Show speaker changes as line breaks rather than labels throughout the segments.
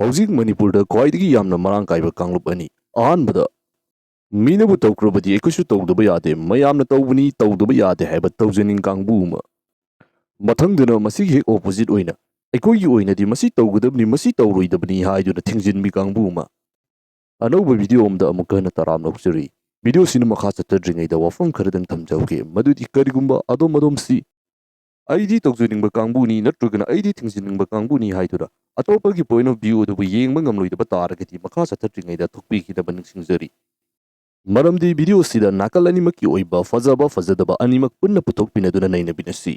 ꯍꯧꯖꯤꯛ ꯃꯅꯤꯄꯨꯔꯗ ꯈ꯭ꯋꯥꯏꯗꯒꯤ ꯌꯥꯝꯅ ꯃꯔꯥꯡ ꯀꯥꯏꯕ ꯀꯥꯡꯂꯨꯞ ꯑꯅꯤ ꯑꯍꯥꯟꯕꯗ ꯃꯤꯅꯕꯨ ꯇꯧꯈ꯭ꯔꯕꯗꯤ ꯑꯩꯈꯣꯏꯁꯨ ꯇꯧꯗꯕ ꯌꯥꯗꯦ ꯃꯌꯥꯝꯅ ꯇꯧꯕꯅꯤ ꯇꯧꯗꯕ ꯌꯥꯗꯦ ꯍꯥꯏꯕ ꯇꯧꯖꯅꯤꯡ ꯀꯥꯡꯕꯨ ꯑꯃ ꯃꯊꯪꯗꯅ ꯃꯁꯤꯒꯤ ꯍꯦꯛ ꯑꯣꯄꯣꯖꯤꯠ ꯑꯣꯏꯅ ꯑꯩꯈꯣꯏꯒꯤ ꯑꯣꯏꯅꯗꯤ ꯃꯁꯤ ꯇꯧꯒꯗꯕꯅꯤ ꯃꯁꯤ ꯇꯧꯔꯣꯏꯗꯕꯅꯤ ꯍꯥꯏꯗꯨꯅ ꯊꯤꯡꯖꯤꯟꯕꯤ ꯀꯥꯡꯕꯨ ꯑꯃ ꯑꯅꯧꯕ ꯚꯤꯗꯤꯑꯣ ꯑꯃꯗ ꯑꯃꯨꯛꯀ ꯍꯟꯅ ꯇꯔꯥꯝꯅ ꯑꯣꯛꯆꯔꯤ ꯚꯤꯗꯤꯑꯣꯁꯤꯅ ꯃꯈꯥ ꯆꯠꯊꯗ꯭ꯔꯤꯉꯩꯗ ꯋꯥꯐꯝ ꯈꯔꯗꯪ ꯊꯝꯖꯍꯧꯒꯦ ꯃꯗꯨꯗꯤ ꯀꯔꯤꯒꯨꯝꯕ ꯑꯗꯣꯝꯁꯤ ꯑꯩꯗꯤ ꯇꯧꯖꯅꯤꯡꯕ ꯀꯥꯡꯕꯨꯅꯤ ꯅꯠꯇ꯭ꯔꯒꯅ ꯑꯩꯗꯤ ꯊꯤꯡꯖꯤꯟꯅꯤꯡꯕ ꯀꯥꯡꯕꯨꯅꯤ ꯍꯥꯏꯗꯨꯅ ꯑꯇꯣꯞꯄꯒꯤ ꯄꯣꯏꯟ ꯑꯣꯐ ꯚ꯭ꯌꯨ ꯑꯗꯨꯕꯨ ꯌꯦꯡꯕ ꯉꯝꯂꯣꯏꯗꯕ ꯇꯥꯔꯒꯗꯤ ꯃꯈꯥ ꯆꯠꯊꯗ꯭ꯔꯤꯉꯩꯗ ꯊꯣꯛꯄꯤꯈꯤꯗꯕ ꯅꯤꯡꯁꯤꯡꯖꯔꯤ ꯃꯔꯝꯗꯤ ꯚꯤꯗꯤꯑꯣꯁꯤꯗ ꯅꯥꯀꯜ ꯑꯅꯤꯃꯛꯀꯤ ꯑꯣꯏꯕ ꯐꯖꯕ ꯐꯖꯗꯕ ꯑꯅꯤꯃꯛ ꯄꯨꯟꯅ ꯄꯨꯊꯣꯛꯄꯤꯅꯗꯨꯅ ꯅꯩꯅꯕꯤꯅꯁꯤ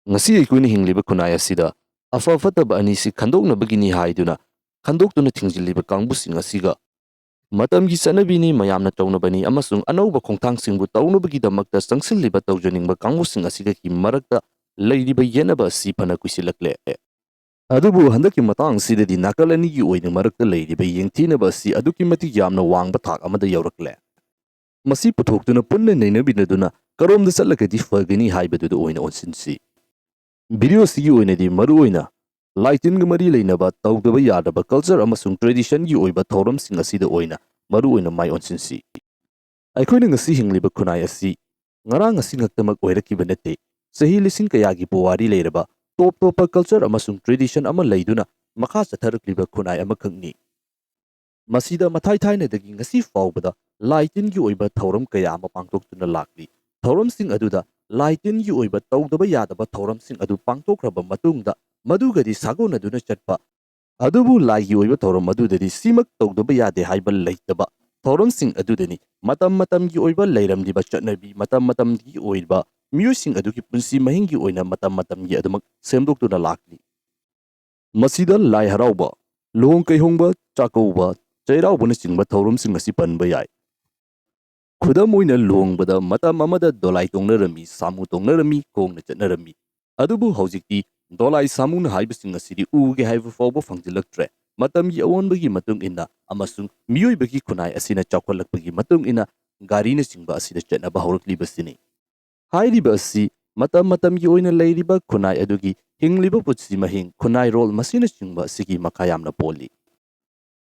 ꯉꯁꯤ ꯑꯩꯈꯣꯏꯅ ꯍꯤꯡꯂꯤꯕ ꯈꯨꯟꯅꯥꯏ ꯑꯁꯤꯗ ꯑꯐ ꯐꯠꯇꯕ ꯑꯅꯤꯁꯤ ꯈꯟꯗꯣꯛꯅꯕꯒꯤꯅꯤ ꯍꯥꯏꯗꯨꯅ ꯈꯟꯗꯣꯛꯇꯨꯅ ꯊꯤꯡꯖꯤꯜꯂꯤꯕ ꯀꯥꯡꯕꯨꯁꯤꯡ ꯑꯁꯤꯒ ꯃꯇꯝꯒꯤ ꯆꯠꯅꯕꯤꯅꯤ ꯃꯌꯥꯝꯅ ꯇꯧꯅꯕꯅꯤ ꯑꯃꯁꯨꯡ ꯑꯅꯧꯕ ꯈꯣꯡꯊꯥꯡꯁꯤꯡꯕꯨ ꯇꯧꯅꯕꯒꯤꯗꯃꯛꯇ ꯆꯪꯁꯤꯜꯂꯤꯕ ꯇꯧꯖꯅꯤꯡꯕ ꯀꯥꯡꯕꯨꯁꯤꯡ ꯑꯁꯤꯒꯤ ꯃꯔꯛꯇ ꯂꯩꯔꯤꯕ ꯌꯦꯠꯅꯕ ꯑꯁꯤ ꯐꯅ ꯀꯨꯏꯁꯤꯜꯂꯛꯂꯦ ꯑꯗꯨꯕꯨ ꯍꯟꯗꯛꯀꯤ ꯃꯇꯥꯡꯁꯤꯗꯗꯤ ꯅꯥꯀꯜ ꯑꯅꯤꯒꯤ ꯑꯣꯏꯅ ꯃꯔꯛꯇ ꯂꯩꯔꯤꯕ ꯌꯦꯡꯊꯤꯅꯕ ꯑꯁꯤ ꯑꯗꯨꯛꯀꯤ ꯃꯇꯤꯛ ꯌꯥꯝꯅ ꯋꯥꯡꯕ ꯊꯥꯛ ꯑꯃꯗ ꯌꯧꯔꯛꯂꯦ ꯃꯁꯤ ꯄꯨꯊꯣꯛꯇꯨꯅ ꯄꯨꯟꯅ ꯅꯩꯅꯕꯤꯅꯗꯨꯅ ꯀꯔꯣꯝꯗ ꯆꯠꯂꯒꯗꯤ ꯐꯒꯅꯤ ꯍꯥꯏꯕꯗꯨꯗ ꯑꯣꯏꯅ ꯑꯣꯟꯁꯤꯟꯁꯤ ꯚꯤꯗꯤꯑꯣꯁꯤꯒꯤ ꯑꯣꯏꯅꯗꯤ ꯃꯔꯨꯑꯣꯏꯅ ꯂꯥꯏꯇꯤꯟꯒ ꯃꯔꯤ ꯂꯩꯅꯕ ꯇꯧꯗꯕ ꯌꯥꯗꯕ ꯀꯜꯆꯔ ꯑꯃꯁꯨꯡ ꯇ꯭ꯔꯦꯗꯤꯁꯟꯒꯤ ꯑꯣꯏꯕ ꯊꯧꯔꯝꯁꯤꯡ ꯑꯁꯤꯗ ꯑꯣꯏꯅ ꯃꯔꯨꯑꯣꯏꯅ ꯃꯥꯏ ꯑꯣꯟꯁꯤꯟꯁꯤ ꯑꯩꯈꯣꯏꯅ ꯉꯁꯤ ꯍꯤꯡꯂꯤꯕ ꯈꯨꯟꯅꯥꯏ ꯑꯁꯤ ꯉꯔꯥꯡ ꯉꯁꯤ ꯉꯛꯇꯃꯛ ꯑꯣꯏꯔꯛꯈꯤꯕ ꯅꯠꯇꯦ ꯆꯍꯤ ꯂꯤꯁꯤꯡ ꯀꯌꯥꯒꯤ ꯄꯨꯋꯥꯔꯤ ꯂꯩꯔꯕ ꯇꯣꯞ ꯇꯣꯞꯄ ꯀꯜꯆꯔ ꯑꯃꯁꯨꯡ ꯇ꯭ꯔꯦꯗꯤꯁꯟ ꯑꯃ ꯂꯩꯗꯨꯅ ꯃꯈꯥ ꯆꯠꯊꯔꯛꯂꯤꯕ ꯈꯨꯟꯅꯥꯏ ꯑꯃꯈꯛꯅꯤ ꯃꯁꯤꯗ ꯃꯊꯥꯏ ꯊꯥꯏꯅꯗꯒꯤ ꯉꯁꯤ ꯐꯥꯎꯕꯗ ꯂꯥꯏ ꯇꯤꯟꯒꯤ ꯑꯣꯏꯕ ꯊꯧꯔꯝ ꯀꯌా ꯑꯃ ꯄꯥꯡꯊꯣꯛꯇꯨꯅ ꯂꯥꯛꯂꯤ ꯊꯧꯔꯝꯁꯤꯡ ꯑꯗꯨꯗ ꯂꯥꯏ ꯇꯤꯟꯒꯤ ꯑꯣꯏꯕ ꯇꯧꯗꯕ ꯌꯥꯗꯕ ꯊꯧꯔꯝꯁꯤꯡ ꯑꯗꯨ ꯄꯥꯡꯊꯣꯛꯈ꯭ꯔꯕ ꯃꯇꯨꯡꯗ ꯃꯗꯨꯒꯗꯤ ꯁꯥꯒꯣꯟꯅꯗꯨꯅ ꯆꯠꯄ ꯑꯗꯨꯕꯨ ꯂꯥꯏꯒꯤ ꯑꯣꯏꯕ ꯊꯧꯔꯝ ꯑꯗꯨꯗꯗꯤ ꯁꯤꯃꯛ ꯇꯧꯗꯕ ꯌꯥꯗꯦ ꯍꯥꯏꯕ ꯂꯩꯇꯕ ꯊꯧꯔꯝꯁꯤꯡ ꯑꯗꯨꯗꯅꯤ ꯃꯇꯝ ꯃꯇꯝꯒꯤ ꯑꯣꯏꯕ ꯂꯩꯔꯝꯂꯤꯕ ꯆꯠꯅꯕꯤ ꯃꯇꯝ ꯃꯇꯝꯒꯤ ꯑꯣꯏꯕ ꯃꯤꯑꯣꯏꯁꯤꯡ ꯑꯗꯨꯒꯤ ꯄꯨꯟꯁꯤ ꯃꯍꯤꯡꯒꯤ ꯑꯣꯏꯅ ꯃꯇꯝ ꯃꯇꯝꯒꯤ ꯑꯗꯨꯃꯛ ꯁꯦꯝꯗꯣꯛꯇꯨꯅ ꯂꯥꯛꯂꯤ ꯃꯁꯤꯗ ꯂꯥꯏ ꯍꯔꯥꯎꯕ ꯂꯨꯍꯣꯡ ꯀꯩꯍꯣꯡꯕ ꯆꯥꯛꯀꯧꯕ ꯆꯩꯔꯥꯎꯕꯅꯆꯤꯡꯕ ꯊꯧꯔꯝꯁꯤꯡ ꯑꯁꯤ ꯄꯟꯕ ꯌꯥꯏ ꯈꯨꯗꯝ ꯑꯣꯏꯅ ꯂꯨꯍꯣꯡꯕꯗ ꯃꯇꯝ ꯑꯃꯗ ꯗꯣꯂꯥꯏ ꯇꯣꯡꯅꯔꯝꯃꯤ ꯁꯥꯃꯨ ꯇꯣꯡꯅꯔꯝꯃꯤ ꯈꯣꯡꯅ ꯆꯠꯅꯔꯝꯃꯤ ꯑꯗꯨꯕꯨ ꯍꯧꯖꯤꯛꯇꯤ ꯗꯣꯂꯥꯏ ꯁꯥꯃꯨꯅ ꯍꯥꯏꯕꯁꯤꯡ ꯑꯁꯤꯗꯤ ꯎꯒꯦ ꯍꯥꯏꯕ ꯐꯥꯎꯕ ꯐꯪꯖꯤꯜꯂꯛꯇ꯭ꯔꯦ ꯃꯇꯝꯒꯤ ꯑꯑꯣꯟꯕꯒꯤ ꯃꯇꯨꯡ ꯏꯟꯅ ꯑꯃꯁꯨꯡ ꯃꯤꯑꯣꯏꯕꯒꯤ ꯈꯨꯟꯅꯥꯏ ꯑꯁꯤꯅ ꯆꯥꯎꯈꯠꯂꯛꯄꯒꯤ ꯃꯇꯨꯡ ꯏꯟꯅ ꯒꯥꯔꯤꯅꯆꯤꯡꯕ ꯑꯁꯤꯗ ꯆꯠꯅꯕ ꯍꯧꯔꯛꯂꯤꯕꯁꯤꯅꯤ ꯍꯥꯏꯔꯤꯕ ꯑꯁꯤ ꯃꯇꯝ ꯃꯇꯝꯒꯤ ꯑꯣꯏꯅ ꯂꯩꯔꯤꯕ ꯈꯨꯟꯅꯥꯏ ꯑꯗꯨꯒꯤ ꯍꯤꯡꯂꯤꯕ ꯄꯨꯟꯁꯤ ꯃꯍꯤꯡ ꯈꯨꯟꯅꯥꯏꯔꯣꯜ ꯃꯁꯤꯅꯆꯤꯡꯕ ꯑꯁꯤꯒꯤ ꯃꯈꯥ ꯌꯥꯝꯅ ꯄꯣꯜꯂꯤ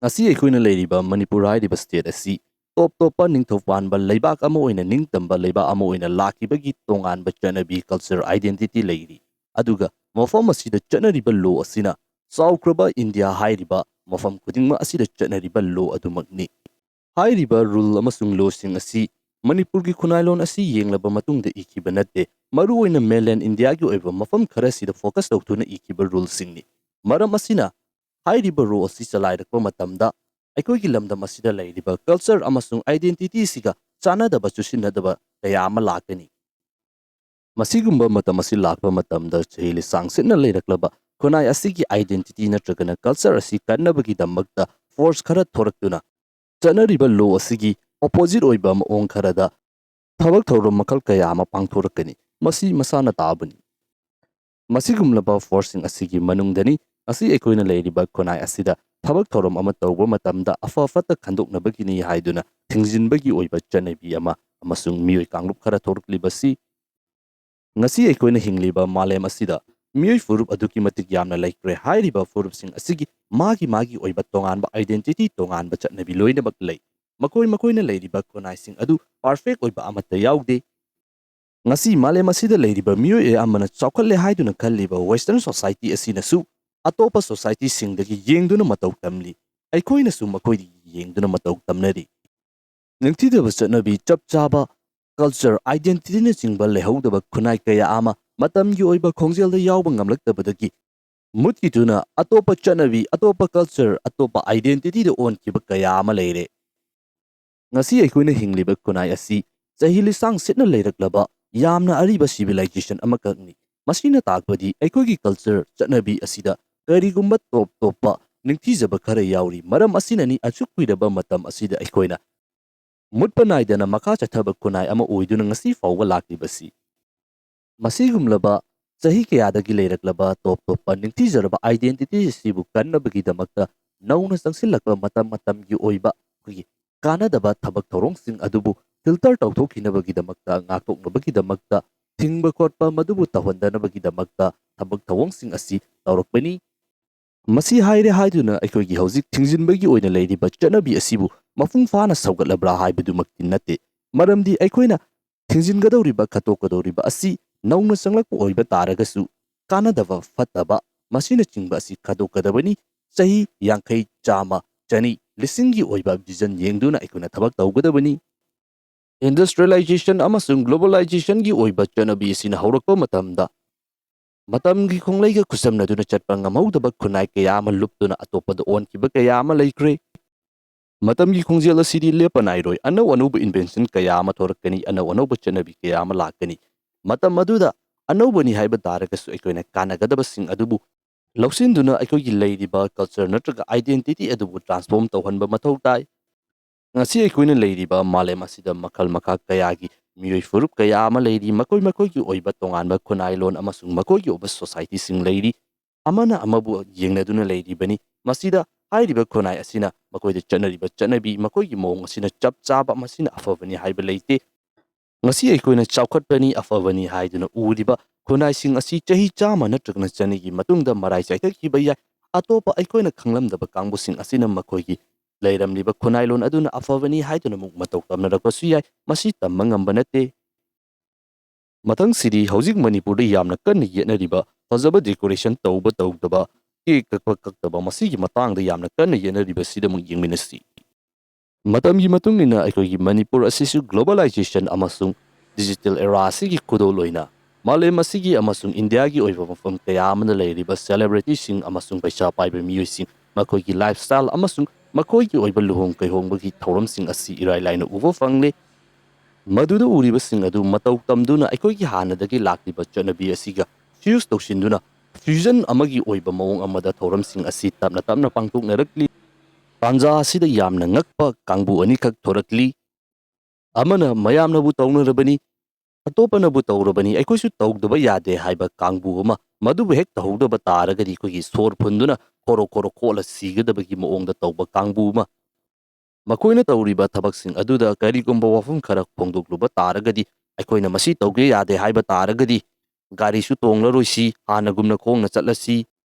ꯉꯁꯤ ꯑꯩꯈꯣꯏꯅ ꯂꯩꯔꯤꯕ ꯃꯅꯤꯄꯨꯔ ꯍꯥꯏꯔꯤꯕ ꯁ꯭ꯇꯦꯠ ꯑꯁꯤ ꯇꯣꯞ ꯇꯣꯞꯄ ꯅꯤꯡꯊꯧ ꯄꯥꯟꯕ ꯂꯩꯕꯥꯛ ꯑꯃ ꯑꯣꯏꯅ ꯅꯤꯡꯇꯝꯕ ꯂꯩꯕꯥꯛ ꯑꯃ ꯑꯣꯏꯅ ꯂꯥꯛꯈꯤꯕꯒꯤ ꯇꯣꯉꯥꯟꯕ ꯆꯠꯅꯕꯤ ꯀꯜꯆꯔ ꯑꯥꯏꯗꯦꯟꯇꯤꯇꯤ ꯂꯩꯔꯤ ꯑꯗꯨꯒ ꯃꯐꯝ ꯑꯁꯤꯗ ꯆꯠꯅꯔꯤꯕ ꯂꯣ ꯑꯁꯤꯅ ꯆꯥꯎꯈ꯭ꯔꯕ ꯏꯟꯗꯤꯌꯥ ꯍꯥꯏꯔꯤꯕ ꯃꯐꯝ ꯈꯨꯗꯤꯡꯃꯛ ꯑꯁꯤꯗ ꯆꯠꯅꯔꯤꯕ ꯂꯣ ꯑꯗꯨꯃꯛꯅꯤ ꯍꯥꯏꯔꯤꯕ ꯔꯨꯜ ꯑꯃꯁꯨꯡ ꯂꯣꯁꯤꯡ ꯑꯁꯤ ꯃꯅꯤꯄꯨꯔꯒꯤ ꯈꯨꯟꯅꯥꯏꯂꯣꯟ ꯑꯁꯤ ꯌꯦꯡꯂꯕ ꯃꯇꯨꯡꯗ ꯏꯈꯤꯕ ꯅꯠꯇꯦ ꯃꯔꯨꯑꯣꯏꯅ ꯃꯦꯟꯂꯦꯟ ꯏꯟꯗꯤꯌꯥꯒꯤ ꯑꯣꯏꯕ ꯃꯐꯝ ꯈꯔꯁꯤꯗ ꯐꯣꯀꯁ ꯇꯧꯗꯨꯅ ꯏꯈꯤꯕ ꯔꯨꯜꯁꯤꯡꯅꯤ ꯃꯔꯝ ꯑꯁꯤꯅ ꯍꯥꯏꯔꯤꯕ ꯔꯣ ꯑꯁꯤ ꯆꯂꯥꯏꯔꯛꯄ ꯃꯇꯝꯗ ꯑꯩꯈꯣꯏꯒꯤ ꯂꯝꯗꯝ ꯑꯁꯤꯗ ꯂꯩꯔꯤꯕ ꯀꯜꯆꯔ ꯑꯃꯁꯨꯡ ꯑꯥꯏꯗꯦꯟꯇꯤꯇꯤꯁꯤꯒ ꯆꯥꯟꯅꯗꯕ ꯆꯨꯁꯤꯟꯅꯗꯕ ꯀꯌꯥ ꯑꯃ ꯂꯥꯛꯀꯅꯤ ꯃꯁꯤꯒꯨꯝꯕ ꯃꯇꯝ ꯑꯁꯤ ꯂꯥꯛꯄ ꯃꯇꯝꯗ ꯆꯍꯤ ꯂꯤꯁꯥꯡ ꯁꯤꯠꯅ ꯂꯩꯔꯛꯂꯕ ꯈꯨꯟꯅꯥꯏ ꯑꯁꯤꯒꯤ ꯑꯥꯏꯗꯦꯟꯇꯤꯇꯤ ꯅꯠꯇ꯭ꯔꯒꯅ ꯀꯜꯆꯔ ꯑꯁꯤ ꯀꯟꯅꯕꯒꯤꯗꯃꯛꯇ ꯐꯣꯔꯁ ꯈꯔ ꯊꯣꯔꯛꯇꯨꯅ ꯆꯠꯅꯔꯤꯕ ꯂꯣ ꯑꯁꯤꯒꯤ ꯑꯣꯄꯣꯖꯤꯠ ꯑꯣꯏꯕ ꯃꯑꯣꯡ ꯈꯔꯗ ꯊꯕꯛ ꯊꯧꯔꯝ ꯃꯈꯜ ꯀꯌా ꯑꯃ ꯄꯥꯡꯊꯣꯔꯛꯀꯅꯤ ꯃꯁꯤ ꯃꯁꯥꯅ ꯇꯥꯕꯅꯤ ꯃꯁꯤꯒꯨꯝꯂꯕ ꯐꯣꯔꯁꯁꯤꯡ ꯑꯁꯤꯒꯤ ꯃꯅꯨꯡꯗꯅꯤ ꯉꯁꯤ ꯑꯩꯈꯣꯏꯅ ꯂꯩꯔꯤꯕ ꯈꯨꯟꯅꯥꯏ ꯑꯁꯤꯗ ꯊꯕꯛ ꯊꯧꯔꯝ ꯑꯃ ꯇꯧꯕ ꯃꯇꯝꯗ ꯑꯐ ꯐꯠꯇ ꯈꯟꯗꯣꯛꯅꯕꯒꯤꯅꯤ ꯍꯥꯏꯗꯨꯅ ꯊꯤꯡꯖꯤꯟꯕꯒꯤ ꯑꯣꯏꯕ ꯆꯠꯅꯕꯤ ꯑꯃ ꯑꯃꯁꯨꯡ ꯃꯤꯑꯣꯏ ꯀꯥꯡꯂꯨꯞ ꯈꯔ ꯊꯣꯔꯛꯂꯤꯕꯁꯤ ꯉꯁꯤ ꯑꯩꯈꯣꯏꯅ ꯍꯤꯡꯂꯤꯕ ꯃꯥꯂꯦꯝ ꯑꯁꯤꯗ ꯃꯤꯑꯣꯏ ꯐꯨꯔꯨꯞ ꯑꯗꯨꯛꯀꯤ ꯃꯇꯤꯛ ꯌꯥꯝꯅ ꯂꯩꯈ꯭ꯔꯦ ꯍꯥꯏꯔꯤꯕ ꯐꯨꯔꯨꯞꯁꯤꯡ ꯑꯁꯤꯒꯤ ꯃꯥꯒꯤ ꯑꯣꯏꯕ ꯇꯣꯉꯥꯟꯕ ꯑꯥꯏꯗꯦꯟꯇꯤꯇꯤ ꯇꯣꯉꯥꯟꯕ ꯆꯠꯅꯕꯤ ꯂꯣꯏꯅꯃꯛ ꯂꯩ ꯃꯈꯣꯏꯅ ꯂꯩꯔꯤꯕ ꯈꯨꯟꯅꯥꯏꯁꯤꯡ ꯑꯗꯨ ꯄꯥꯔꯐꯦꯛ ꯑꯣꯏꯕ ꯑꯃꯠꯇ ꯌꯥꯎꯗꯦ ꯉꯁꯤ ꯃꯥꯂꯦꯝ ꯑꯁꯤꯗ ꯂꯩꯔꯤꯕ ꯃꯤꯑꯣꯏ ꯑꯌꯥꯝꯕꯅ ꯆꯥꯎꯈꯠꯂꯦ ꯍꯥꯏꯗꯨꯅ ꯈꯜꯂꯤꯕ ꯋꯦꯁꯇꯔꯟ ꯁꯣꯁꯥꯏꯇꯤ ꯑꯁꯤꯅꯁꯨ ꯑꯇꯣꯞꯄ ꯁꯣꯁꯥꯏꯇꯤꯁꯤꯡꯗꯒꯤ ꯌꯦꯡꯗꯨꯅ ꯃꯇꯧ ꯇꯝꯂꯤ ꯑꯩꯈꯣꯏꯅꯁꯨ ꯃꯈꯣꯏꯗꯒꯤ ꯌꯦꯡꯗꯨꯅ ꯃꯇꯧ ꯇꯝꯅꯔꯤ ꯅꯤꯡꯊꯤꯖꯕ ꯆꯠꯅꯕꯤ ꯆꯞ ꯆꯥꯕ ꯀꯜꯆꯔ ꯑꯥꯏꯗꯦꯟꯇꯤꯇꯤꯅꯆꯤꯡꯕ ꯂꯩꯍꯧꯗꯕ ꯈꯨꯟꯅꯥꯏ ꯀꯌꯥ ꯑꯃ ꯃꯇꯝꯒꯤ ꯑꯣꯏꯕ ꯈꯣꯡꯖꯦꯜꯗ ꯌꯥꯎꯕ ꯉꯝꯂꯛꯇꯕꯗꯒꯤ ꯃꯨꯠꯈꯤꯗꯨꯅ ꯑꯇꯣꯞꯄ ꯆꯠꯅꯕꯤ ꯑꯇꯣꯞꯄ ꯀꯜꯆꯔ ꯑꯇꯣꯞꯄ ꯑꯥꯏꯗꯦꯟꯇꯤꯇꯤꯗ ꯑꯣꯟꯈꯤꯕ ꯀꯌꯥ ꯑꯃ ꯂꯩꯔꯦ ꯉꯁꯤ ꯑꯩꯈꯣꯏꯅ ꯍꯤꯡꯂꯤꯕ ꯈꯨꯟꯅꯥꯏ ꯑꯁꯤ ꯆꯍꯤ ꯂꯤꯁꯥꯡ ꯁꯤꯠꯅ ꯂꯩꯔꯛꯂꯕ ꯌꯥꯝꯅ ꯑꯔꯤꯕ ꯁꯤꯚꯤꯂꯥꯏꯖꯦꯁꯟ ꯑꯃꯈꯛꯅꯤ ꯃꯁꯤꯅ ꯇꯥꯛꯄꯗꯤ ꯑꯩꯈꯣꯏꯒꯤ ꯀꯜꯆꯔ ꯆꯠꯅꯕꯤ ꯑꯁꯤꯗ ꯀꯔꯤꯒꯨꯝꯕ ꯇꯣꯞ ꯇꯣꯞꯄ ꯅꯤꯡꯊꯤꯖꯕ ꯈꯔ ꯌꯥꯎꯔꯤ ꯃꯔꯝ ꯑꯁꯤꯅꯅꯤ ꯑꯁꯨꯛ ꯀꯨꯏꯔꯕ ꯃꯇꯝ ꯑꯁꯤꯗ ꯑꯩꯈꯣꯏꯅ ꯃꯨꯠꯄ ꯅꯥꯏꯗꯅ ꯃꯈꯥ ꯆꯠꯊꯕ ꯈꯨꯟꯅꯥꯏ ꯑꯃ ꯑꯣꯏꯗꯨꯅ ꯉꯁꯤ ꯐꯥꯎꯕ ꯂꯥꯛꯂꯤꯕꯁꯤ ꯃꯁꯤꯒꯨꯝꯂꯕ ꯆꯍꯤ ꯀꯌꯥꯗꯒꯤ ꯂꯩꯔꯛꯂꯕ ꯇꯣꯞ ꯇꯣꯞꯄ ꯅꯤꯡꯊꯤꯖꯔꯕ ꯑꯥꯏꯗꯦꯟꯇꯤꯇꯤ ꯑꯁꯤꯕꯨ ꯀꯟꯅꯕꯒꯤꯗꯃꯛꯇ ꯅꯧꯅ ꯆꯪꯁꯤꯜꯂꯛꯄ ꯃꯇꯝ ꯃꯇꯝꯒꯤ ꯑꯣꯏꯕ ꯑꯩꯈꯣꯏꯒꯤ ꯀꯥꯟꯅꯗꯕ ꯊꯕꯛ ꯊꯧꯔꯝꯁꯤꯡ ꯑꯗꯨꯕꯨ ꯐꯤꯜꯇꯔ ꯇꯧꯊꯣꯛꯈꯤꯅꯕꯒꯤꯗꯃꯛꯇ ꯉꯥꯛꯊꯣꯛꯅꯕꯒꯤꯗꯃꯛꯇ ꯊꯤꯡꯕ ꯈꯣꯠꯄ ꯃꯗꯨꯕꯨ ꯇꯧꯍꯟꯗꯅꯕꯒꯤꯗꯃꯛꯇ ꯊꯕꯛ ꯊꯧꯑꯣꯡꯁꯤꯡ ꯑꯁꯤ ꯇꯧꯔꯛꯄꯅꯤ ꯃꯁꯤ ꯍꯥꯏꯔꯦ ꯍꯥꯏꯗꯨꯅ ꯑꯩꯈꯣꯏꯒꯤ ꯍꯧꯖꯤꯛ ꯊꯤꯡꯖꯤꯟꯕꯒꯤ ꯑꯣꯏꯅ ꯂꯩꯔꯤꯕ ꯆꯠꯅꯕꯤ ꯑꯁꯤꯕꯨ ꯃꯄꯨꯡ ꯐꯥꯅ ꯁꯧꯒꯠꯂꯕ꯭ꯔꯥ ꯍꯥꯏꯕꯗꯨꯃꯛꯇꯤ ꯅꯠꯇꯦ, ꯃꯔꯝꯗꯤ ꯑꯩꯈꯣꯏꯅ ꯊꯤꯡꯖꯤꯟꯒꯗꯧꯔꯤꯕ ꯈꯠꯇꯣꯛꯀꯗꯧꯔꯤꯕ ꯑꯁꯤ ꯅꯧꯅ ꯆꯪꯂꯛꯄ ꯑꯣꯏꯕ ꯇꯥꯔꯒꯁꯨ ꯀꯥꯟꯅꯗꯕ ꯐꯠꯇꯕ ꯃꯁꯤꯅꯆꯤꯡꯕ ꯑꯁꯤ ꯈꯥꯗꯣꯛꯀꯗꯕꯅꯤ꯫ ꯆꯍꯤ 50, 100, 200, 1000ꯒꯤ ꯑꯣꯏꯕ ꯚꯤꯖꯟ ꯌꯦꯡꯗꯨꯅ ꯑꯩꯈꯣꯏꯅ ꯊꯕꯛ ꯇꯧꯒꯗꯕꯅꯤ꯫ ꯏꯟꯗꯁꯇ꯭ꯔꯤꯌꯦꯂꯥꯏꯖꯦꯁꯟ ꯑꯃꯁꯨꯡ ꯒ꯭ꯂꯣꯕꯦꯂꯥꯏꯖꯦꯁꯟꯒꯤ ꯑꯣꯏꯕ ꯆꯠꯅꯕꯤ ꯑꯁꯤꯅ ꯍꯧꯔꯛꯄ ꯃꯇꯝꯗ ꯃꯇꯝꯒꯤ ꯈꯣꯡꯂꯩꯒ ꯈꯨꯠꯁꯝꯅꯗꯨꯅ ꯆꯠꯄ ꯉꯝꯍꯧꯗꯕ ꯈꯨꯟꯅꯥꯏ ꯀꯌꯥ ꯑꯃ ꯂꯨꯞꯇꯨꯅ ꯑꯇꯣꯞꯄꯗ ꯑꯣꯟꯈꯤꯕ ꯀꯌꯥ ꯑꯃ ꯂꯩꯈ꯭ꯔꯦ꯫ ꯃꯇꯝꯒꯤ ꯈꯣꯡꯖꯦꯜ ꯑꯁꯤꯗꯤ ꯂꯦꯞꯄ ꯅꯥꯏꯔꯣꯏ, ꯑꯅꯧ ꯑꯅꯧꯕ ꯏꯟꯚꯦꯟꯁꯟ ꯀꯌꯥ ꯑꯃ ꯊꯣꯔꯛꯀꯅꯤ, ꯑꯅꯧ ꯑꯅꯧꯕ ꯆꯠꯅꯕꯤ ꯀꯌꯥ ꯑꯃ ꯂꯥꯛꯀꯅꯤ꯫ ꯃꯇꯝ ꯑꯗꯨꯗ ꯑꯅꯧꯕꯅꯤ ꯍꯥꯏꯕ ꯇꯥꯔꯒꯁꯨ ꯑꯩꯈꯣꯏꯅ ꯀꯥꯟꯅꯒꯗꯕꯁꯤꯡ ꯑꯗꯨꯕꯨ ꯂꯧꯁꯤꯟꯗꯨꯅ ꯑꯩꯈꯣꯏꯒꯤ ꯂꯩꯔꯤꯕ ꯀꯜꯆꯔ ꯅꯠꯇ꯭ꯔꯒ ꯑꯥꯏꯗꯦꯟꯇꯤꯇꯤ ꯑꯗꯨꯕꯨ ꯇ꯭ꯔꯥꯟꯁꯐꯣꯔꯝ ꯇꯧꯍꯟꯕ ꯃꯊꯧ ꯇꯥꯏ꯫ ꯉꯁꯤ ꯑꯩꯈꯣꯏꯅ ꯂꯩꯔꯤꯕ ꯃꯥꯂꯦꯝ ꯑꯁꯤꯗ ꯃꯈꯜ ꯃꯈꯥ ꯀꯌꯥꯒꯤ ꯃꯤꯑꯣꯏ ꯐꯨꯔꯨꯞ ꯀꯌꯥ ꯑꯃ ꯂꯩꯔꯤ, ꯃꯈꯣꯏꯒꯤ ꯑꯣꯏꯕ ꯇꯣꯉꯥꯟꯕ ꯈꯨꯟꯅꯥꯏꯂꯣꯟ ꯑꯃꯁꯨꯡ ꯃꯈꯣꯏꯒꯤ ꯑꯣꯏꯕ ꯁꯣꯁꯥꯏꯇꯤꯁꯤꯡ ꯂꯩꯔꯤ꯫ ꯑꯃꯅ ꯑꯃꯕꯨ ꯌꯦꯡꯅꯗꯨꯅ ꯂꯩꯔꯤꯕꯅꯤ꯫ ꯃꯁꯤꯗ ꯍꯥꯏꯔꯤꯕ ꯈꯨꯟꯅꯥꯏ ꯑꯁꯤꯅ ꯃꯈꯣꯏꯗ ꯆꯠꯅꯔꯤꯕ ꯆꯠꯅꯕꯤ, ꯃꯈꯣꯏꯒꯤ ꯃꯑꯣꯡ ꯑꯁꯤꯅ ꯆꯞ ꯆꯥꯕ, ꯃꯁꯤꯅ ꯑꯐꯕꯅꯤ ꯍꯥꯏꯕ ꯂꯩꯇꯦ꯫ ꯉꯁꯤ ꯑꯩꯈꯣꯏꯅ ꯆꯥꯎꯈꯠꯄꯅꯤ, ꯑꯐꯕꯅꯤ ꯍꯥꯏꯗꯨꯅ ꯎꯔꯤꯕ ꯈꯨꯟꯅꯥꯏꯁꯤꯡ ꯑꯁꯤ ꯆꯍꯤ 100 ꯅꯠꯇ꯭ꯔꯒꯅ 200ꯒꯤ ꯃꯇꯨꯡꯗ ꯃꯔꯥꯏ ꯆꯥꯏꯊꯈꯤꯕ ꯌꯥꯏ꯫ ꯑꯇꯣꯞꯄ ꯑꯩꯈꯣꯏꯅ ꯈꯪꯂꯝꯗꯕ ꯀꯥꯡꯕꯨꯁꯤꯡ ꯑꯁꯤꯅ ꯃꯈꯣꯏꯒꯤ ꯂꯩꯔꯝꯂꯤꯕ ꯈꯨꯟꯅꯥꯏꯂꯣꯟ ꯑꯗꯨꯅ ꯑꯐꯕꯅꯤ ꯍꯥꯏꯗꯨꯅ ꯑꯃꯨꯛ ꯃꯇꯧ ꯇꯝꯅꯔꯛꯄꯁꯨ ꯌꯥꯏ꯫ ꯃꯁꯤ ꯇꯝꯕ ꯉꯝꯕ ꯅꯠꯇꯦ꯫ ꯃꯊꯪꯁꯤꯗꯤ ꯍꯧꯖꯤꯛ ꯃꯅꯤꯄꯨꯔꯗ ꯌꯥꯝꯅ ꯀꯟꯅ ꯌꯦꯠꯅꯔꯤꯕ ꯐꯖꯕ ꯗꯦꯀꯣꯔꯦꯁꯟ ꯇꯧꯕ ꯇꯧꯗꯕ, ꯀꯦꯛ ꯀꯛꯄ ꯀꯛꯇꯕ, ꯃꯁꯤꯒꯤ ꯃꯇꯥꯡꯗ ꯌꯥꯝꯅ ꯀꯟꯅ ꯌꯦꯠꯅꯔꯤꯕꯁꯤꯗ ꯑꯃꯨꯛ ꯌꯦꯡꯃꯤꯟꯅꯁꯤ꯫ ꯃꯇꯝꯒꯤ ꯃꯇꯨꯡ ꯏꯟꯅ ꯑꯩꯈꯣꯏꯒꯤ ꯃꯅꯤꯄꯨꯔ ꯑꯁꯤꯁꯨ ꯒ꯭ꯂꯣꯕꯦꯂꯥꯏꯖꯦꯁꯟ ꯑꯃꯁꯨꯡ ꯗꯤꯖꯤꯇꯦꯜ ꯑꯦꯔꯥ ꯑꯁꯤꯒꯤ ꯈꯨꯗꯣꯜ ꯑꯣꯏꯅ ꯃꯥꯂꯦꯝ ꯑꯁꯤꯒꯤ ꯑꯃꯁꯨꯡ ꯏꯟꯗꯤꯌꯥꯒꯤ ꯑꯣꯏꯕ ꯃꯐꯝ ꯀꯌꯥ ꯑꯃꯗ ꯂꯩꯔꯤꯕ ꯁꯦꯂꯦꯕ꯭रिꯇꯤꯁꯤꯡ ꯑꯃꯁꯨꯡ ꯄꯩꯁꯥ ꯄꯥꯏꯕ ꯃꯤꯑꯣꯏꯁꯤꯡ, ꯃꯈꯣꯏꯒꯤ ꯂꯥꯏꯐꯁ꯭ꯇꯥꯏꯜ ꯑꯃꯁꯨꯡ ꯃꯈꯣꯏꯒꯤ ꯑꯣꯏꯕ ꯂꯨꯍꯣꯡ ꯀꯩꯍꯣꯡꯕꯒꯤ ꯊꯧꯔꯝꯁꯤꯡ ꯑꯁꯤ ꯏꯔꯥꯏ ꯂꯥꯏꯅ ꯎꯕ ꯐꯪꯂꯦ꯫ ꯃꯗꯨꯗ ꯎꯔꯤꯕꯁꯤꯡ ꯑꯗꯨ ꯃꯇꯧ ꯇꯝꯗꯨꯅ ꯑꯩꯈꯣꯏꯒꯤ ꯍꯥꯟꯅꯗꯒꯤ ꯂꯥꯛꯂꯤꯕ ꯆꯠꯅꯕꯤ ꯑꯁꯤꯒ ꯐ꯭ꯌꯨꯁ ꯇꯧꯁꯤꯟꯗꯨꯅ ꯐ꯭ꯌꯨꯖꯟ ꯑꯃꯒꯤ ꯑꯣꯏꯕ ꯃꯑꯣꯡ ꯑꯃꯗ ꯊꯧꯔꯝꯁꯤꯡ ꯑꯁꯤ ꯇꯞꯅ ꯇꯞꯅ ꯄꯥꯡꯊꯣꯛꯅꯔꯛꯂꯤ꯫ ꯇꯥꯟꯖꯥ ꯑꯁꯤꯗ ꯌꯥꯝꯅ ꯉꯛꯄ ꯀꯥꯡꯕꯨ ꯑꯅꯤꯈꯛ ꯊꯣꯔꯛꯂꯤ꯫ ꯑꯃꯅ ꯃꯌꯥꯝꯅꯕꯨ ꯇꯧꯅꯔꯕꯅꯤ, ꯑꯇꯣꯞꯄꯅꯕꯨ ꯇꯧꯔꯕꯅꯤ, ꯑꯩꯈꯣꯏꯁꯨ ꯇꯧꯗꯕ ꯌꯥꯗꯦ ꯍꯥꯏꯕ ꯀꯥꯡꯕꯨ ꯑꯃ, ꯃꯗꯨꯕꯨ ꯍꯦꯛ ꯇꯧꯍꯧꯗꯕ ꯇꯥꯔꯒꯗꯤ ꯑꯩꯈꯣꯏꯒꯤ ꯁꯣꯔ ꯐꯨꯟꯗꯨꯅ ꯈꯣꯔꯣ ꯈꯣꯔꯣ ꯈꯣꯠꯂ ꯁꯤꯒꯗꯕꯒꯤ ꯃꯑꯣꯡꯗ ꯇꯧꯕ ꯀꯥꯡꯕꯨ ꯑꯃ꯫ ꯃꯈꯣꯏꯅ ꯇꯧꯔꯤꯕ ꯊꯕꯛꯁꯤꯡ ꯑꯗꯨꯗ ꯀꯔꯤꯒꯨꯝꯕ ꯋꯥꯐꯝ ꯈꯔ ꯐꯣꯡꯗꯣꯛꯂꯨꯕ ꯇꯥꯔꯒꯗꯤ, ꯑꯩꯈꯣꯏꯅ ꯃꯁꯤ ꯇꯧꯒꯦ ꯌꯥꯗꯦ ꯍꯥꯏꯕ ꯇꯥꯔꯒꯗꯤ ꯒꯥꯔꯤꯁꯨ ꯇꯣꯡꯂꯔꯣꯏꯁꯤ, ꯍꯥꯟꯅꯒꯨꯝꯅ ꯈꯣꯡꯅ ꯆꯠꯂꯁꯤ,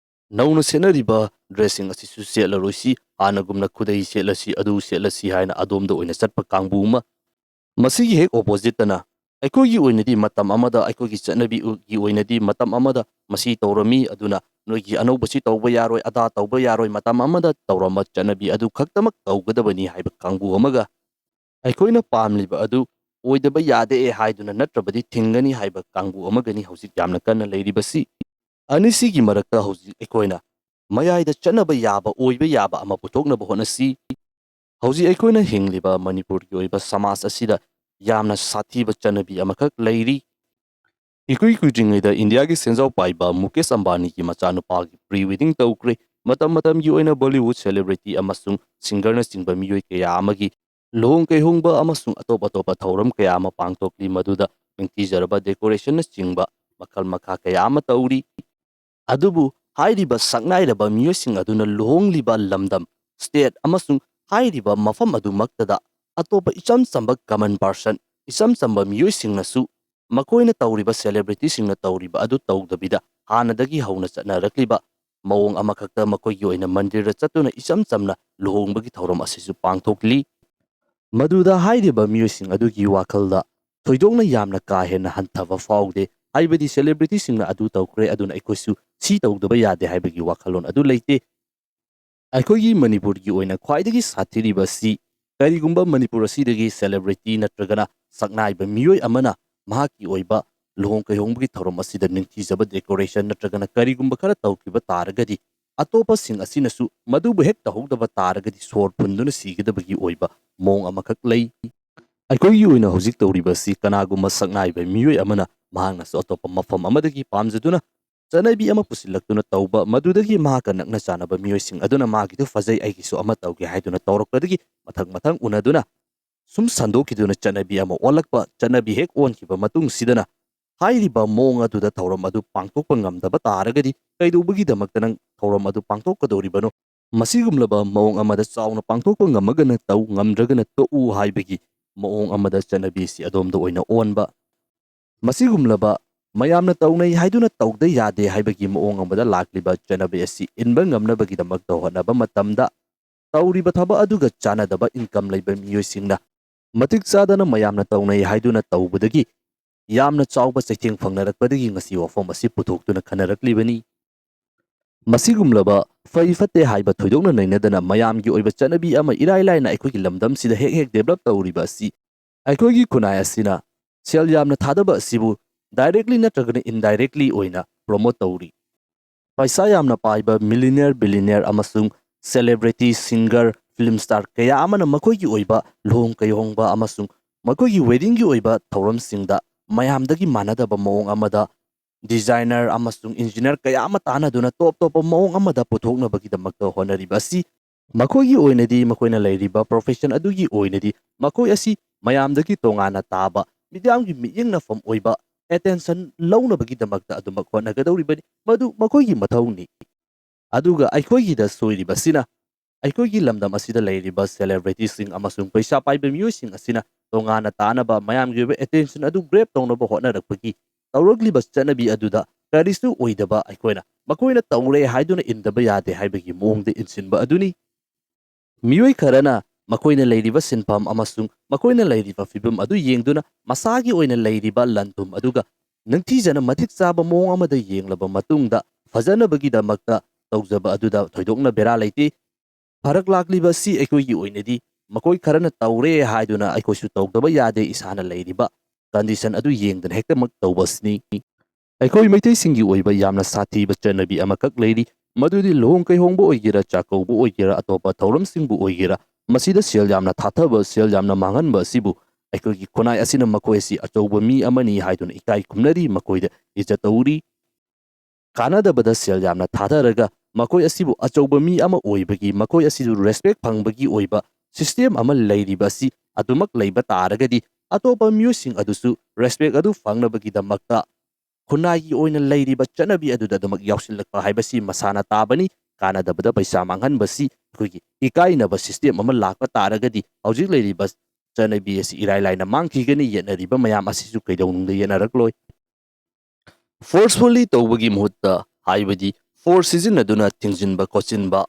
ꯅꯧꯅ ꯁꯦꯠꯅꯔꯤꯕ ꯗ꯭ꯔꯦꯁꯁꯤꯡ ꯑꯁꯤꯁꯨ ꯁꯦꯠꯂꯔꯣꯏꯁꯤ, ꯍꯥꯟꯅꯒꯨꯝꯅ ꯈꯨꯗꯩ ꯁꯦꯠꯂꯁꯤ, ꯑꯗꯨ ꯁꯦꯠꯂꯁꯤ ꯍꯥꯏꯅ ꯑꯗꯣꯝꯗ ꯑꯣꯏꯅ ꯆꯠꯄ ꯀꯥꯡꯕꯨ ꯑꯃ꯫ ꯃꯁꯤꯒꯤ ꯍꯦꯛ ꯑꯣꯄꯣꯖꯤꯠꯇꯅ ꯑꯩꯈꯣꯏꯒꯤ ꯑꯣꯏꯅꯗꯤ ꯃꯇꯝ ꯑꯃꯗ, ꯑꯩꯈꯣꯏꯒꯤ ꯆꯠꯅꯕꯤꯒꯤ ꯑꯣꯏꯅꯗꯤ ꯃꯇꯝ ꯑꯃꯗ ꯃꯁꯤ ꯇꯧꯔꯝꯃꯤ, ꯑꯗꯨꯅ ꯅꯣꯏꯒꯤ ꯑꯅꯧꯕꯁꯤ ꯇꯧꯕ ꯌꯥꯔꯣꯏ, ꯑꯗꯥ ꯇꯧꯕ ꯌꯥꯔꯣꯏ, ꯃꯇꯝ ꯑꯃꯗ ꯇꯧꯔꯝꯕ ꯆꯠꯅꯕꯤ ꯑꯗꯨ ꯈꯛꯇꯃꯛ ꯇꯧꯒꯗꯕꯅꯤ ꯍꯥꯏꯕ ꯀꯥꯡꯕꯨ ꯑꯃꯒ, ꯑꯩꯈꯣꯏꯅ ꯄꯥꯝꯂꯤꯕ ꯑꯗꯨ ꯑꯣꯏꯗꯕ ꯌꯥꯗꯦ ꯍꯥꯏꯗꯨꯅ ꯅꯠꯇ꯭ꯔꯕꯗꯤ ꯊꯤꯡꯒꯅꯤ ꯍꯥꯏꯕ ꯀꯥꯡꯕꯨ ꯑꯃꯒꯅꯤ ꯍꯧꯖꯤꯛ ꯌꯥꯝꯅ ꯀꯟꯅ ꯂꯩꯔꯤꯕꯁꯤ꯫ ꯑꯅꯤꯁꯤꯒꯤ ꯃꯔꯛꯇ ꯍꯧꯖꯤꯛ ꯑꯩꯈꯣꯏꯅ ꯃꯌꯥꯏꯗ ꯆꯠꯅꯕ ꯌꯥꯕ, ꯑꯣꯏꯕ ꯌꯥꯕ ꯑꯃ ꯄꯨꯊꯣꯛꯅꯕ ꯍꯣꯠꯅꯁꯤ꯫ ꯍꯧꯖꯤꯛ ꯑꯩꯈꯣꯏꯅ ꯍꯤꯡꯂꯤꯕ ꯃꯅꯤꯄꯨꯔꯒꯤ ꯑꯣꯏꯕ ꯁꯃꯥꯖ ꯑꯁꯤꯗ ꯌꯥꯝꯅ ꯁꯥꯊꯤꯕ ꯆꯠꯅꯕꯤ ꯑꯃꯈꯛ ꯂꯩꯔꯤ꯫ ꯏꯀꯨꯏ ꯀꯨꯏꯗ꯭ꯔꯤꯉꯩꯗ ꯏꯟꯗꯤꯌꯥꯒꯤ ꯁꯦꯟꯖꯥꯎ ꯄꯥꯏꯕ ꯃꯨꯀꯦꯁ ꯑꯝꯕꯥꯅꯤꯒꯤ ꯃꯆꯥꯅꯨꯄꯥꯒꯤ ꯄ꯭ꯔꯤ ꯋꯦꯗꯤꯡ ꯇꯧꯈ꯭ꯔꯦ꯫ ꯃꯇꯝꯒꯤ ꯑꯣꯏꯅ ꯕꯣꯂꯤꯋꯨꯗ ꯁꯦꯂꯦꯕ꯭रिꯇꯤ ꯑꯃꯁꯨꯡ ꯁꯤꯡꯒꯔꯅꯆꯤꯡꯕ ꯃꯤꯑꯣꯏ ꯀꯌꯥ ꯑꯃꯒꯤ ꯂꯨꯍꯣꯡ ꯀꯩꯍꯣꯡꯕ ꯑꯃꯁꯨꯡ ꯑꯇꯣꯞ ꯑꯇꯣꯞꯄ ꯊꯧꯔꯝ ꯀꯌꯥ ꯑꯃ ꯄꯥꯡꯊꯣꯛꯂꯤ, ꯃꯗꯨꯗ ꯅꯤꯡꯊꯤꯖꯔꯕ ꯗꯦꯀꯣꯔꯦꯁꯟꯅꯆꯤꯡꯕ ꯃꯈꯜ ꯃꯈꯥ ꯀꯌꯥ ꯑꯃ ꯇꯧꯔꯤ꯫ ꯑꯗꯨꯕꯨ ꯍꯥꯏꯔꯤꯕ ꯁꯛꯅꯥꯏꯔꯕ ꯃꯤꯑꯣꯏꯁꯤꯡ ꯑꯗꯨꯅ ꯂꯨꯍꯣꯡꯂꯤꯕ ꯂꯝꯗꯝ, ꯁ꯭ꯇꯦꯠ ꯑꯃꯁꯨꯡ ꯍꯥꯏꯔꯤꯕ ꯃꯐꯝ ꯑꯗꯨꯃꯛꯇꯗ ꯑꯇꯣꯞꯄ ꯏꯆꯝ ꯆꯝꯕ ꯀꯃꯟ ꯄꯔꯁꯟ, ꯏꯆꯝ ꯆꯝꯕ ꯃꯤꯑꯣꯏꯁꯤꯡꯅꯁꯨ ꯃꯈꯣꯏꯅ ꯇꯧꯔꯤꯕ ꯁꯦꯂꯦꯕ꯭ꯔꯤꯇꯤꯁꯤꯡꯅ ꯇꯧꯔꯤꯕ ꯑꯗꯨ ꯇꯧꯗꯕꯤꯗ ꯍꯥꯟꯅꯗꯒꯤ ꯍꯧꯅ ꯆꯠꯅꯔꯛꯂꯤꯕ ꯃꯑꯣꯡ ꯑꯃꯈꯛꯇ ꯃꯈꯣꯏꯒꯤ ꯑꯣꯏꯅ ꯃꯟꯗꯤꯔꯗ ꯆꯠꯇꯨꯅ ꯏꯆꯝ ꯆꯝꯅ ꯂꯨꯍꯣꯡꯕꯒꯤ ꯊꯧꯔꯝ ꯑꯁꯤꯁꯨ ꯄꯥꯡꯊꯣꯛꯂꯤ꯫ ꯃꯗꯨꯗ ꯍꯥꯏꯔꯤꯕ ꯃꯤꯑꯣꯏꯁꯤꯡ ꯑꯗꯨꯒꯤ ꯋꯥꯈꯜꯗ ꯊꯣꯏꯗꯣꯛꯅ ꯌꯥꯝꯅ ꯀꯥ ꯍꯦꯟꯅ ꯍꯟꯊꯕ ꯐꯥꯎꯗꯦ, ꯍꯥꯏꯕꯗꯤ ꯁꯦꯂꯦꯕ꯭ꯔꯤꯇꯤꯁꯤꯡꯅ ꯑꯗꯨ ꯇꯧꯈ꯭ꯔꯦ ꯑꯗꯨꯅ ꯑꯩꯈꯣꯏꯁꯨ ꯁꯤ ꯇꯧꯗꯕ ꯌꯥꯗꯦ ꯍꯥꯏꯕꯒꯤ ꯋꯥꯈꯜꯂꯣꯟ ꯑꯗꯨ ꯂꯩꯇꯦ꯫ ꯑꯩꯈꯣꯏꯒꯤ ꯃꯅꯤꯄꯨꯔꯒꯤ ꯑꯣꯏꯅ ꯈ꯭ꯋꯥꯏꯗꯒꯤ ꯁꯥꯊꯤꯔꯤꯕꯁꯤ ꯀꯔꯤꯒꯨꯝꯕ ꯃꯅꯤꯄꯨꯔ ꯑꯁꯤꯗꯒꯤ ꯁꯦꯂꯦꯕ꯭ꯔꯤꯇꯤ ꯅꯠꯇ꯭ꯔꯒꯅ ꯁꯛꯅꯥꯏꯕ ꯃꯤꯑꯣꯏ ꯑꯃꯅ ꯃꯍꯥꯛꯀꯤ ꯑꯣꯏꯕ ꯂꯨꯍꯣꯡ ꯀꯩꯍꯣꯡꯕꯒꯤ ꯊꯧꯔꯝ ꯑꯁꯤꯗ ꯅꯤꯡꯊꯤꯖꯕ ꯗꯦꯀꯣꯔꯦꯁꯟ ꯅꯠꯇ꯭ꯔꯒꯅ ꯀꯔꯤꯒꯨꯝꯕ ꯈꯔ ꯇꯧꯈꯤꯕ ꯇꯥꯔꯒꯗꯤ ꯑꯇꯣꯞꯄꯁꯤꯡ ꯑꯁꯤꯅꯁꯨ ꯃꯗꯨꯕꯨ ꯍꯦꯛ ꯇꯧꯍꯧꯗꯕ ꯇꯥꯔꯒꯗꯤ ꯁꯣꯔ ꯐꯨꯟꯗꯨꯅ ꯁꯤꯒꯗꯕꯒꯤ ꯑꯣꯏꯕ ꯃꯑꯣꯡ ꯑꯃꯈꯛ ꯂꯩ꯫ ꯑꯩꯈꯣꯏꯒꯤ ꯑꯣꯏꯅ ꯍꯧꯖꯤꯛ ꯇꯧꯔꯤꯕꯁꯤ ꯀꯅꯥꯒꯨꯝꯕ ꯁꯛꯅꯥꯏꯕ ꯃꯤꯑꯣꯏ ꯑꯃꯅ ꯃꯍꯥꯛꯅꯁꯨ ꯑꯇꯣꯞꯄ ꯃꯐꯝ ꯑꯃꯗꯒꯤ ꯄꯥꯝꯖꯗꯨꯅ ꯆꯠꯅꯕꯤ ꯑꯃ ꯄꯨꯁꯤꯜꯂꯛꯇꯨꯅ ꯇꯧꯕ, ꯃꯗꯨꯗꯒꯤ ꯃꯍꯥꯛꯀ ꯅꯛꯅ ꯆꯥꯟꯅꯕ ꯃꯤꯑꯣꯏꯁꯤꯡ ꯑꯗꯨꯅ ꯃꯥꯒꯤꯗꯨ ꯐꯖꯩ, ꯑꯩꯒꯤꯁꯨ ꯑꯃ ꯇꯧꯒꯦ ꯍꯥꯏꯗꯨꯅ ꯇꯧꯔꯛꯄꯗꯒꯤ ꯃꯊꯪ ꯃꯊꯪ ꯎꯅꯗꯨꯅ ꯁꯨꯝ ꯁꯟꯗꯣꯛꯈꯤꯗꯨꯅ ꯆꯠꯅꯕꯤ ꯑꯃ ꯑꯣꯜꯂꯛꯄ, ꯆꯠꯅꯕꯤ ꯍꯦꯛ ꯑꯣꯟꯈꯤꯕ ꯃꯇꯨꯡꯁꯤꯗꯅ ꯍꯥꯏꯔꯤꯕ ꯃꯑꯣꯡ ꯑꯗꯨꯗ ꯊꯧꯔꯝ ꯑꯗꯨ ꯄꯥꯡꯊꯣꯛꯄ ꯉꯝꯗꯕ ꯇꯥꯔꯒꯗꯤ ꯀꯩꯗꯧꯕꯒꯤꯗꯃꯛꯇ ꯅꯪ ꯊꯧꯔꯝ ꯑꯗꯨ ꯄꯥꯡꯊꯣꯛꯀꯗꯧꯔꯤꯕꯅꯣ? ꯃꯁꯤꯒꯨꯝꯂꯕ ꯃꯑꯣꯡ ꯑꯃꯗ ꯆꯥꯎꯅ ꯄꯥꯡꯊꯣꯛꯄ ꯉꯝꯃꯒꯅ ꯇꯧ, ꯉꯝꯗ꯭ꯔꯒꯅ ꯇꯣꯛꯎ ꯍꯥꯏꯕꯒꯤ ꯃꯑꯣꯡ ꯑꯃꯗ ꯆꯠꯅꯕꯤꯁꯤ ꯑꯗꯣꯝꯗ ꯑꯣꯏꯅ ꯑꯣꯟꯕ꯫ ꯃꯁꯤꯒꯨꯝꯂꯕ mayamna taunai haiduna tauda yade haibagi maong amada lakliba chanabi asi inba ngamnabagidamagta hotnaba matamda tauriba thaba aduga chanadaba income leiba miyoisingna matik chadana mayamna taunai haiduna taubadagi yamna chawba chaitheng phangnarakpadagi ngasi wafam asi puthokduna khanaraklibani masigumlaba fai fatte haiba thoidokna nainadana mayamgi oiba chanabi ama irai laina aikogi lamdam sida hek hek develop tauriba asi aikogi kunai asina sel yamna thadaba asibu directly natragana indirectly oina promote tauri paisa yamna paiba millionaire billionaire amasung celebrity singer film star kaya amana makoigi oiba lohong kayongba amasung makoigi wedding gi oiba thauram singda mayamdagi manadaba maong amada designer amasung engineer kaya ama tanaduna top top maong amada puthoknabagidamagta honariba asi makoigi oinadi makoina leiriba profession adugi oinadi makoi asi mayamdagi tongana taba midyamgi miyengna fam oiba attention launabagidamagta adumak honagadoribani madu makoigi mathauni aduga aikoigida soiribasina aikoigi lamdam asida leiriba celebrity sing amasung paisa paiba miyosing asina tongana tanaba mayamgi attention adu grab tongnaba honarakpagi tawragliba chanabi aduda karisu oidaba aikoina makoina tawre haiduna indaba yade haibagi moongde insinba aduni miyoi kharana makoina leiriba sinpam amasung makoina leiriba fibam adu yengduna masagi oina leiriba lantum aduga nangthijana mathik chaba moong amada yenglaba matungda fajanabagidamagta tawjaba aduda thoidokna bera leiti farak lakliba si aikoigi oinadi makoi kharana tawre haiduna aikoisu tawdaba yade isana leiriba condition adu yengdana hektamak tawbasni aikoi maitai singi oiba yamna sathi bachanabi amakak leiri madudi lohong kai hongbo oigera chakaubo oigera atopa thauram singbu oigera masida sel yamna thathaba sel yamna manganba sibu aikoigi khonai asina makoi si achauba mi amani haiduna ikai khumnari makoida ija tauri kanadabada sel yamna thatharaga makoi asibu achauba mi ama oibagi makoi asidu respect phangbagi oiba system ama leiriba si adumak leiba taragadi atopa musing adusu respect adu phangnabagi damakta khunai oina leiriba chanabi aduda damak yausilakpa haibasi masana tabani kanadabada paisa manghanbasi akoigi ikainaba system ama lakpa taragadi hojik leiriba chanabi asi irai laina mangkhigani yenariba mayam asisu kaidaunungda yenarakloi forcefully tawbagi muhutta haibadi force sizinaduna thingjinba kochinba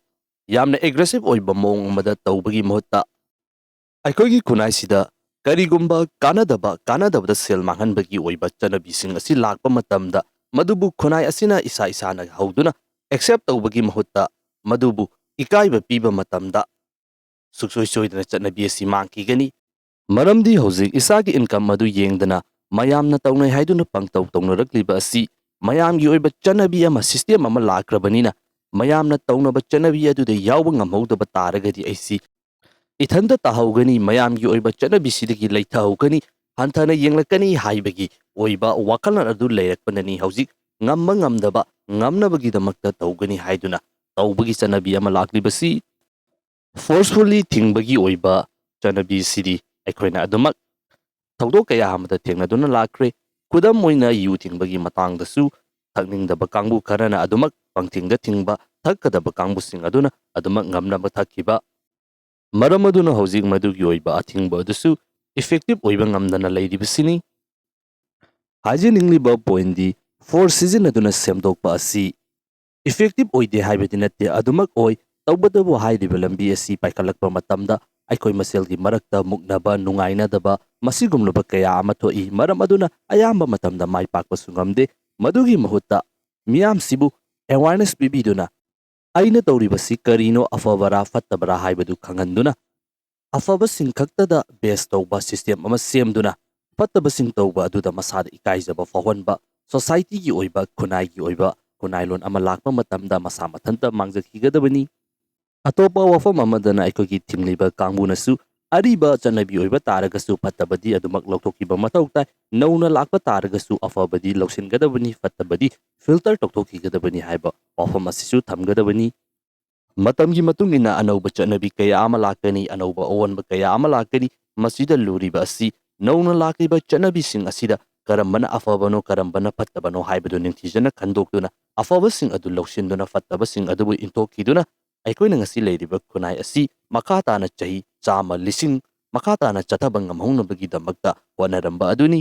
yamna aggressive oiba mong amada tawbagi muhutta aikoigi khunai sida karigumba kanadabada sel manghanbagi oiba chanabi sing asi lakpa matamda madubu khunai asina isa isana hauduna accept tawbagi muhutta madubu ikaiba piba matamda suksoi soidana chanabi asi mangkigani maramdi hojik isagi income madu yengdana mayamna tawnai haiduna pangtaw tawnarakliba asi mayamgi oiba chanabi ama system ama lakrabanina mayamna tawnaba chanabi aduda yawba ngamhaudaba taragadi aisi ithanda tahawgani mayamgi oiba chanabi sidagi leithahawgani hanthana yenglakani haibagi oiba wakalna adu leirakpanani hojik ngamma ngamdaba ngamnabagi damakta tawgani haiduna tawbagi chanabi ama laklibasi forcefully thingbagi oiba chanabi sidi aikoina adumak thawdok kaya amada thengnaduna lakre kudam oina yu thingbagi matangdasu thakningdaba kangbu kharana adumak pangthingda thingba thakadaba kangbu sing aduna adumak ngamnaba thakkiba maram aduna hojik madugi oiba athingba adusu effective oiba ngamdana leiribasini hajeningliba point di for season aduna semdokpa asi effective oide haibadi natte adumak oi tawbadabu hairiba lambi asi paikalakpa matamda aikoi maselgi marakta muknaba nungainadaba masigumlaba kaya ama thoi maram aduna ayamba matamda mai pakpasu ngamde madugi mahutta miyam sibu awareness bibiduna aina tawribasi karino afabara fattabara haibadu khanganduna afabasing khaktada base tawba system ama semduna fattabasing tawba aduda masada ikaijaba fahonba society gi oiba khunai gi oiba kunailon ama lakpa matamda masa mathanta mangjakhigadabani atopa wafam amadana aikogi thimliba kangbunasu ariba chanabi oiba taragasu fattabadi adumak lawthokiba matautai nauna lakpa taragasu afabadi lawsingadabani fattabadi filter tawthokigadabani haiba wafam asisu thamgadabani matamgi matungina anauba chanabi kaya ama lakani anauba awanba kaya ama lakani masida luriba asi nauna lakiba chanabi sing asida karambana afabano karambana fattabano haibadu ningthijana khandokduna afabasing adu lawsinduna fattabasing adu intokiduna aikoina ngasi leiriba khunai asi makatana chahi chama lising makatana chathabang ngamhongnabagi damakta wanaramba aduni